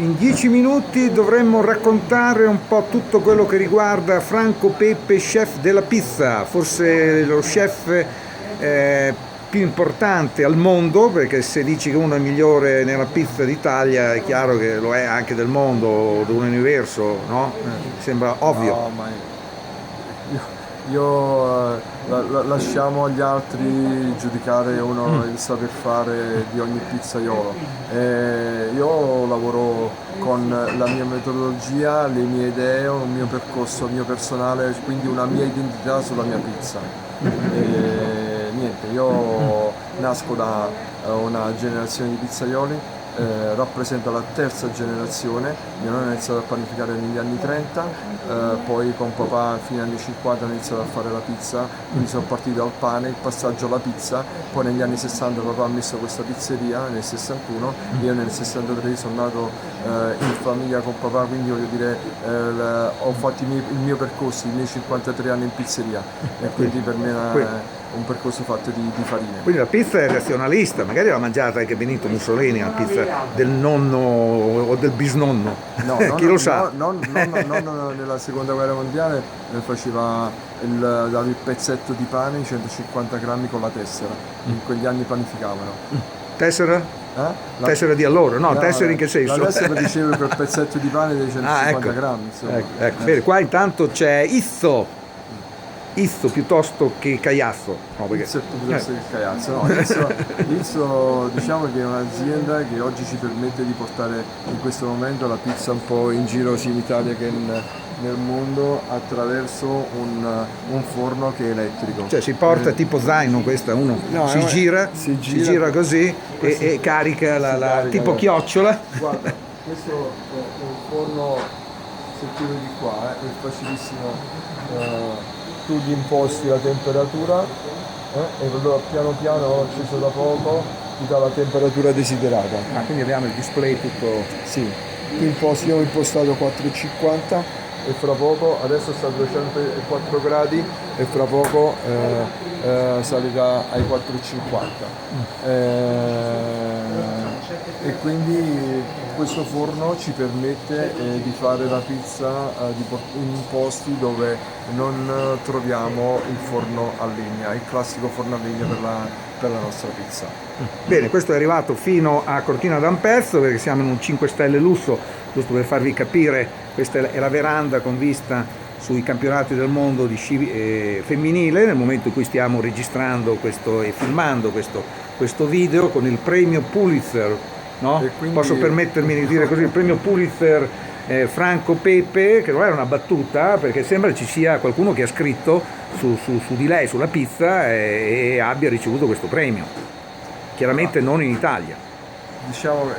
In 10 minuti dovremmo raccontare un po' tutto quello che riguarda Franco Pepe, chef della pizza, forse lo chef più importante al mondo, perché se dici che uno è il migliore nella pizza d'Italia è chiaro che lo è anche del mondo o dell'universo, no? Sembra ovvio. No, ma lasciamo agli altri giudicare uno il saper fare di ogni pizzaiolo. Io lavoro con la mia metodologia, le mie idee, un mio percorso mio personale, quindi una mia identità sulla mia pizza. Niente, io nasco da una generazione di pizzaioli, rappresenta la terza generazione. Mio nonno ha iniziato a panificare negli anni 30, poi con papà fino agli anni 50 ha iniziato a fare la pizza, quindi sono partito dal pane, il passaggio alla pizza, poi negli anni 60 papà ha messo questa pizzeria, nel 61, io nel 63 sono nato in famiglia con papà, quindi voglio dire ho fatto il mio percorso, i miei 53 anni in pizzeria e quindi per me è un percorso fatto di farine. Quindi la pizza è razionalista, magari l'ha mangiata anche Benito Mussolini, la pizza del nonno o del bisnonno, No, chi lo sa. non nella seconda guerra mondiale dava il pezzetto di pane, i 150 grammi con la tessera, in quegli anni panificavano. Tessera? Tessera di allora? No, tessera in che senso? La tessera dicevo quel pezzetto di pane dei 150 grammi. Insomma. Ecco. Bene, qua intanto c'è Izzo piuttosto che Caiazzo. No, perché... Izzo piuttosto che Caiazzo. No, Izzo diciamo che è un'azienda che oggi ci permette di portare in questo momento la pizza un po' in giro sia in Italia che nel mondo attraverso un forno che è elettrico. Cioè si porta tipo zaino, questa uno si gira così e carica tipo chiocciola. Guarda, questo è un forno, se tu vedi qua, è facilissimo. Tu gli imposti la temperatura e allora piano piano l'ho acceso da poco, ti dà la temperatura desiderata. Quindi abbiamo il display tutto. Sì, tu imposti, io ho impostato 4,50 e fra poco, adesso sta a 204 gradi e fra poco salirà ai 4,50. E quindi questo forno ci permette di fare la pizza in posti dove non troviamo il forno a legna, il classico forno a legna per la nostra pizza. Bene, questo è arrivato fino a Cortina d'Ampezzo perché siamo in un 5 stelle lusso, giusto per farvi capire, questa è la veranda con vista sui campionati del mondo di sci femminile, nel momento in cui stiamo registrando e filmando questo video con il premio Pulitzer. No? Quindi... Posso permettermi di dire così, il premio Pulitzer Franco Pepe, che non era una battuta, perché sembra ci sia qualcuno che ha scritto su di lei, sulla pizza, e abbia ricevuto questo premio. Chiaramente non in Italia. Diciamo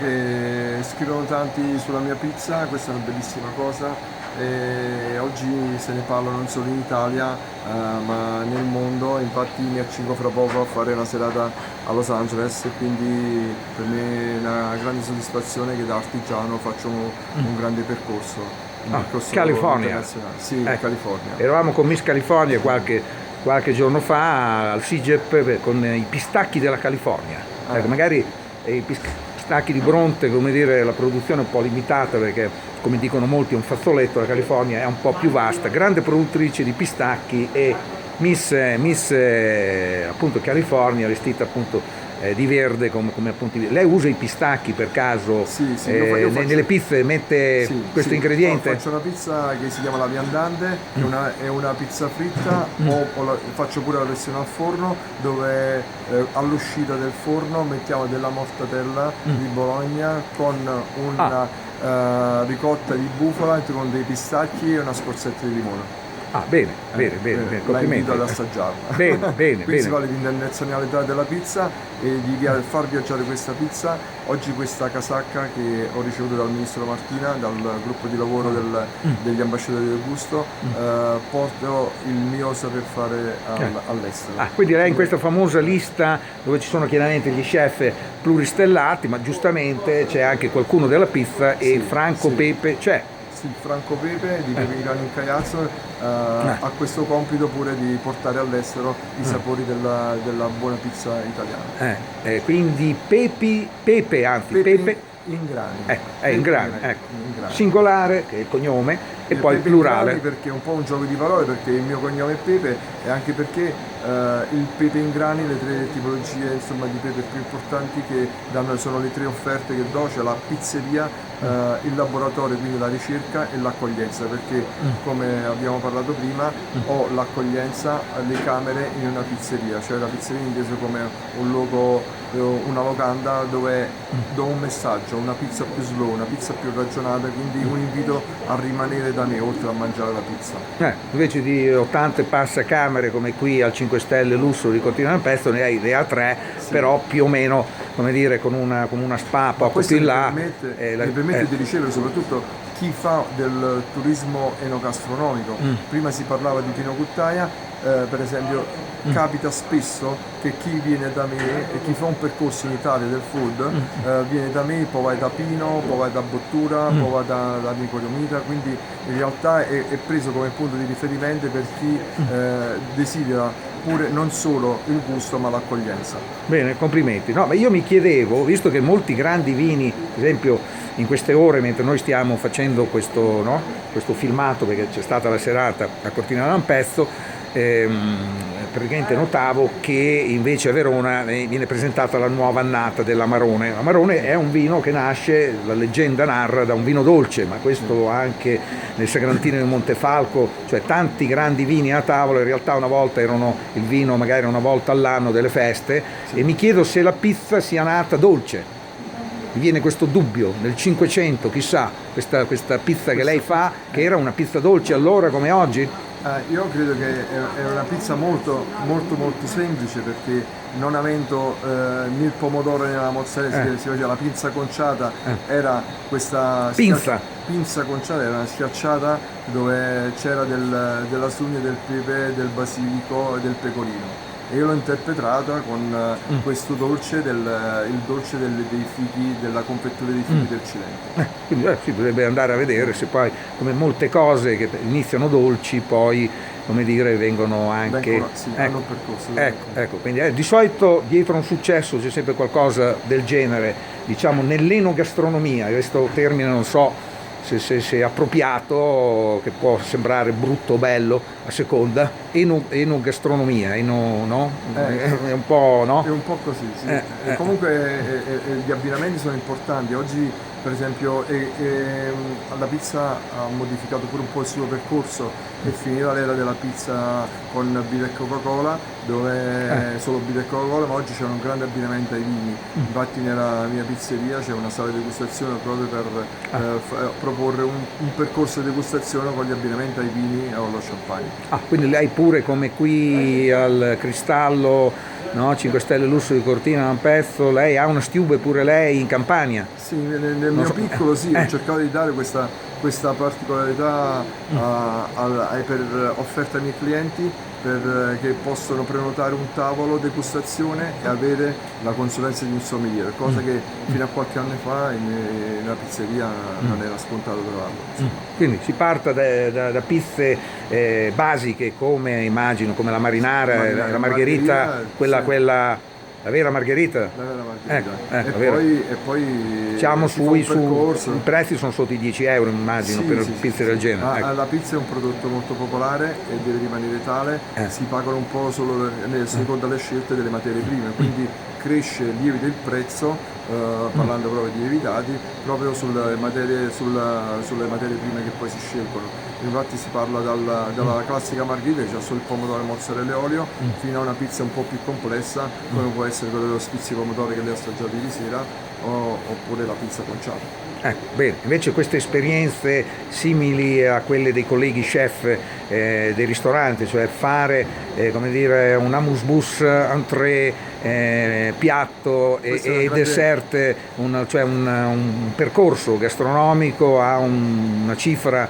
che scrivono tanti sulla mia pizza, questa è una bellissima cosa. E oggi se ne parla non solo in Italia ma nel mondo, infatti mi accingo fra poco a fare una serata a Los Angeles e quindi per me è una grande soddisfazione che da artigiano faccio un grande percorso. California. Sì, California. Eravamo con Miss California qualche giorno fa al SIGEP con i pistacchi della California. Magari i pistacchi di Bronte, come dire, la produzione è un po' limitata perché, come dicono molti, è un fazzoletto. La California è un po' più vasta, grande produttrice di pistacchi, e Miss appunto California, vestita appunto di verde come appunto. Lei usa i pistacchi per caso? Sì, nelle pizze mette questo ingrediente? Faccio una pizza che si chiama la viandante, è una pizza fritta, faccio pure la versione al forno dove all'uscita del forno mettiamo della mortadella di Bologna con una ricotta di bufala con dei pistacchi e una scorzetta di limone. Bene, la invito ad assaggiarla. Bene. Qui si parla di internazionalità della pizza e di far viaggiare questa pizza. Oggi questa casacca che ho ricevuto dal ministro Martina, dal gruppo di lavoro degli ambasciatori del gusto, porto il mio saper fare all'estero. Quindi lei in questa famosa lista dove ci sono chiaramente gli chef pluristellati, ma giustamente c'è anche qualcuno della pizza e Franco Pepe c'è. Il Franco Pepe di Pepe Milano in Caiazzo ha questo compito pure di portare all'estero i sapori della buona pizza italiana. Quindi Pepe Ingrani. È Ingrani, ecco. Singolare, che è il cognome, e poi il plurale. Ingrani perché è un po' un gioco di parole, perché il mio cognome è Pepe, e anche perché il pepe in grani, le tre tipologie insomma di pepe più importanti che danno, sono le tre offerte che do, cioè la pizzeria, il laboratorio, quindi la ricerca, e l'accoglienza, perché come abbiamo parlato prima ho l'accoglienza, le camere in una pizzeria, cioè la pizzeria intesa come un luogo, una locanda dove do un messaggio, una pizza più slow, una pizza più ragionata, quindi un invito a rimanere da me oltre a mangiare la pizza. Invece di 80 e passa camere come qui al 5 Stelle Lusso di Cortina d'Ampezzo ne ha 3, Sì. però più o meno, come dire, con una spa poco più in là. Mi permette di ricevere soprattutto chi fa del turismo enogastronomico. Prima si parlava di Pinocuttaia, per esempio capita spesso che chi viene da me e chi fa un percorso in Italia del food viene da me, poi vai da Pino, poi vai da Bottura, poi vai da Nicolomita, quindi in realtà è preso come punto di riferimento per chi desidera pure non solo il gusto ma l'accoglienza. Bene, complimenti. No, ma io mi chiedevo, visto che molti grandi vini, per esempio in queste ore mentre noi stiamo facendo questo filmato, perché c'è stata la serata a Cortina d'Ampezzo, praticamente notavo che invece a Verona viene presentata la nuova annata dell'Amarone. L'Amarone è un vino che nasce, la leggenda narra, da un vino dolce, ma questo anche nel Sagrantino di Montefalco, cioè tanti grandi vini a tavola in realtà una volta erano il vino magari una volta all'anno delle feste, e mi chiedo se la pizza sia nata dolce. Mi viene questo dubbio, nel 500 chissà, questa pizza che lei fa, che era una pizza dolce allora come oggi? Io credo che è una pizza molto semplice, perché non avendo né il pomodoro né la mozzarella, si faceva la pinza conciata, era questa pinza conciata, era una schiacciata dove c'era della sugna, del pepe, del basilico e del pecorino. E io l'ho interpretata con questo dolce, il dolce dei fichi, della confettura dei fichi del Cilento. Quindi si potrebbe andare a vedere se poi, come molte cose che iniziano dolci, poi, come dire, vengono anche... hanno un percorso. Ecco, quindi di solito dietro un successo c'è sempre qualcosa del genere, diciamo, nell'enogastronomia. Questo termine non so se è appropriato, che può sembrare brutto o bello a seconda, enogastronomia, no? È un po', no? È un po' così, sì. Comunque gli abbinamenti sono importanti. Oggi per esempio la pizza ha modificato pure un po' il suo percorso, è finita l'era della pizza con birra e Coca-Cola, dove solo birra e Coca-Cola, ma oggi c'è un grande abbinamento ai vini. Infatti nella mia pizzeria c'è una sala di degustazione proprio per proporre un percorso di degustazione con gli abbinamenti ai vini o allo champagne. Quindi lei pure, come qui al Cristallo, no? 5 Stelle Lusso di Cortina d'Ampezzo, lei ha una stiube pure lei in Campania? Sì, nel mio piccolo sì, ho cercato di dare questa particolarità per offerta ai miei clienti, che possono prenotare un tavolo degustazione e avere la consulenza di un sommelier, cosa che fino a qualche anno fa in una pizzeria non era scontato trovarlo. Quindi si parta da pizze basiche, come immagino, come la marinara, la margherita, quella la vera margherita. La vera margherita. E poi diciamo i prezzi sono sotto i 10 euro, immagino, per pizze del genere. La pizza è un prodotto molto popolare e deve rimanere tale, si pagano un po' solo secondo le scelte delle materie prime, quindi lievita il prezzo, parlando proprio di lievitati, proprio sulle materie prime che poi si scelgono. Infatti si parla dalla classica margherita, che c'ha solo il pomodoro, mozzarella e olio, fino a una pizza un po' più complessa, come può essere quella dello spizzi pomodoro che lei ha assaggiato ieri sera, oppure la pizza conciata. Bene, invece queste esperienze simili a quelle dei colleghi chef dei ristoranti, cioè fare come dire un amuse-bouche, entrée, piatto e dessert, cioè un percorso gastronomico a una cifra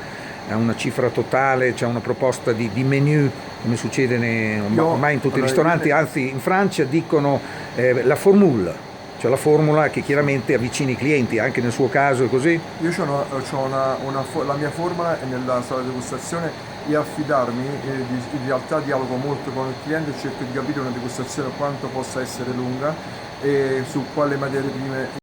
totale, c'è una proposta di menu, come succede ormai in tutti i ristoranti, anzi in Francia dicono la formule. Cioè la formula che chiaramente avvicina i clienti, anche nel suo caso è così? Io la mia formula nella sala di degustazione è affidarmi, in realtà dialogo molto con il cliente e cerco di capire una degustazione quanto possa essere lunga e su quale materie prime